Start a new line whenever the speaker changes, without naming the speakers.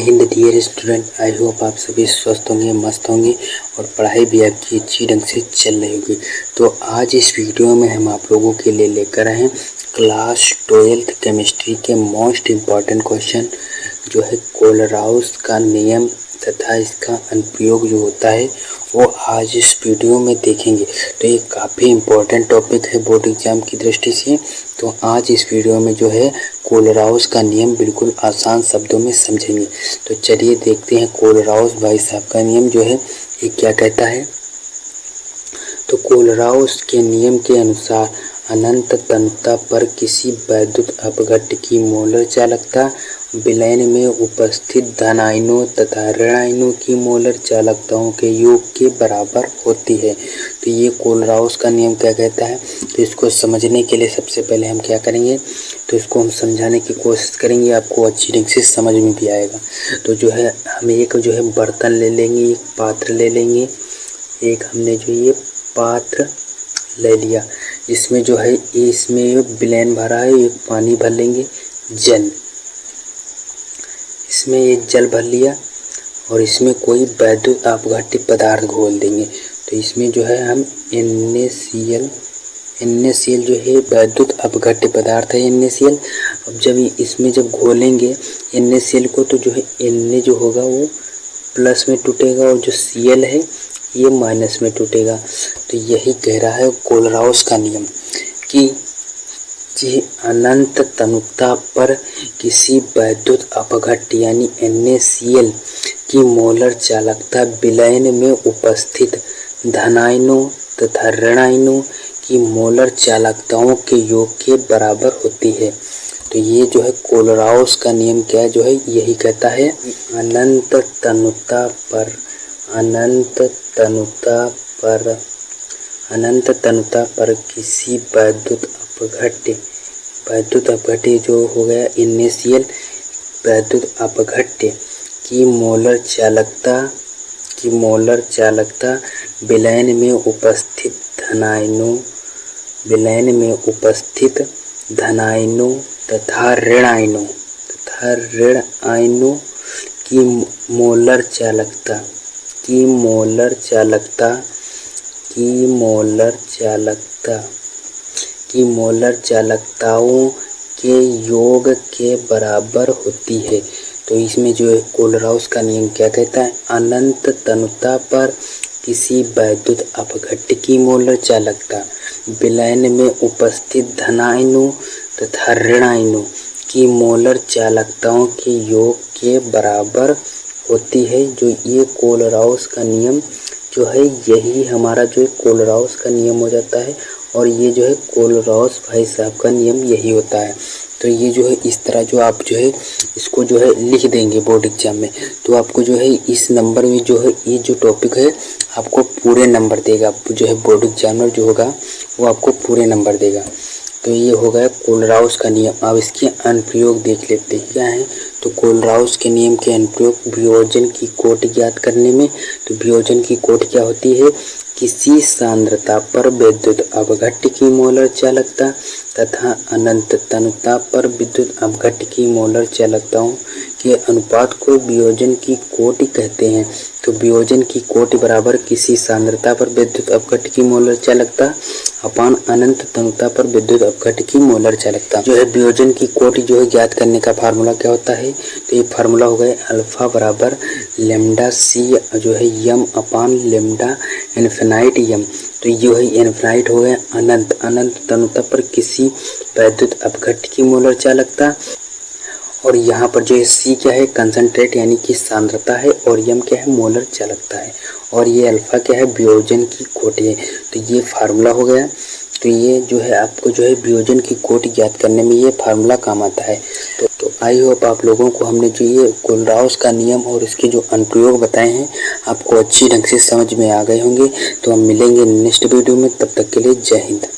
Hind dear student, I hope आप सभी स्वस्थ होंगे, मस्त होंगे और पढ़ाई भी आपकी अच्छी ढंग से चल रही होगी। तो आज इस वीडियो में हम आप लोगों के लिए लेकर आए हैं क्लास 12th केमिस्ट्री के मोस्ट इम्पॉर्टेंट क्वेश्चन जो है कोलराउस का नियम तथा इसका अनुप्रयोग जो होता है वो आज इस वीडियो में देखेंगे। तो ये काफ़ी इम्पोर्टेंट टॉपिक है बोर्ड एग्जाम की दृष्टि से। तो आज इस वीडियो में जो है कोलराउस का नियम बिल्कुल आसान शब्दों में समझेंगे। तो चलिए देखते हैं कोलराउस भाई साहब का नियम जो है ये क्या कहता है। तो कोलराउस के नियम के अनुसार अनंत तन्यता पर किसी वैद्युत अपघट्य की मोलर चालकता विलयन में उपस्थित धन आयनों तथा ऋण आयनों की मोलर चालकताओं के योग के बराबर होती है। तो ये कोलराउस का नियम क्या कहता है। तो इसको समझने के लिए सबसे पहले हम क्या करेंगे, तो इसको हम समझाने की कोशिश करेंगे, आपको अच्छी ढंग से समझ में भी आएगा। तो जो है हम एक जो है बर्तन ले लेंगे, एक पात्र ले लेंगे। एक हमने जो ये पात्र ले लिया, इसमें जो है इसमें विलयन भरा है, एक पानी भर लेंगे, जल, इसमें एक जल भर लिया और इसमें कोई वैद्युत अपघट्य पदार्थ घोल देंगे। तो इसमें जो है हम NaCl जो है वैद्युत अपघट्य पदार्थ है NaCl। अब जब इसमें जब घोलेंगे NaCl को तो जो है Na जो होगा वो प्लस में टूटेगा और जो Cl है ये माइनस में टूटेगा। तो यही कह रहा है कोलराउस का नियम कि अनंत तन्यता पर किसी वैद्युत अपघट्य यानी NaCl की मोलर चालकता विलयन में उपस्थित धन आयनों तथा ऋण आयनों की मोलर चालकताओं के योग के बराबर होती है। तो ये जो है कोलराउस का नियम क्या है, जो है यही कहता है अनंत तन्यता पर किसी वैद्युत अपघट्य जो हो गया NaCl वैद्युत अपघट्य की मोलर चालकता विलयन में उपस्थित धन आयनों तथा ऋण आयनों की मोलर चालकताओं के योग के बराबर होती है। तो इसमें जो है कोलराउस का नियम क्या कहता है, अनंत तन्यता पर किसी वैद्युत अपघट्य की मोलर चालकता विलयन में उपस्थित धन आयनों तथा ऋण आयनों की मोलर चालकताओं के योग के बराबर होती है। जो ये कोलराउस का नियम जो है यही हमारा जो है कोलराउस का नियम हो जाता है और ये जो है कोलराउस भाई साहब का नियम यही होता है। तो ये जो है इस तरह जो आप जो है इसको जो है लिख देंगे बोर्ड एग्जाम में, तो आपको जो है इस नंबर में जो है ये जो टॉपिक है आपको पूरे नंबर देगा। आपको जो है बोर्ड एग्जामिनर जो होगा वो आपको पूरे नंबर देगा। तो ये हो गया कोलराउस का नियम। अब इसके अनुप्रयोग देख लेते हैं क्या है। तो कोलराउस के नियम के अनुप्रयोग वियोजन की कोटि ज्ञात करने में। तो वियोजन की कोटि क्या होती है, किसी सांद्रता पर विद्युत अपघट्य की मोलर चालकता तथा अनंत तन्यता पर विद्युत अपघट्य की मोलर चालकताओं के अनुपात को वियोजन की कोटि कहते हैं। तो वियोजन की कोटि बराबर किसी सांद्रता पर विद्युत अपघट्य की मोलर चालकता अपान अनंत तन्यता पर विद्युत अपघट्य की मोलर चालकता। जो है वियोजन की कोटि जो है ज्ञात करने का फार्मूला क्या होता है, तो ये फार्मूला हो गया अल्फा बराबर लैम्डा C जो है यम अपान लैम्डा इन्फिनाइट यम। तो ये है इन्फिनाइट हो गया अनंत तन्यता पर किसी वैद्युत अपघट्य की मोलर चालकता, और यहाँ पर जो है C क्या है कंसंट्रेट यानी कि सांद्रता है और यम क्या है मोलर चालकता है और ये अल्फा क्या है वियोजन की कोटि है। तो ये फार्मूला हो गया। तो ये जो है आपको जो है वियोजन की कोटि ज्ञात करने में ये फार्मूला काम आता है। तो आई होप आप लोगों को हमने जो ये कोलराउस का नियम और इसके जो अनुप्रयोग बताए हैं आपको अच्छी ढंग से समझ में आ गए होंगे। तो हम मिलेंगे नेक्स्ट वीडियो में, तब तक के लिए जय हिंद।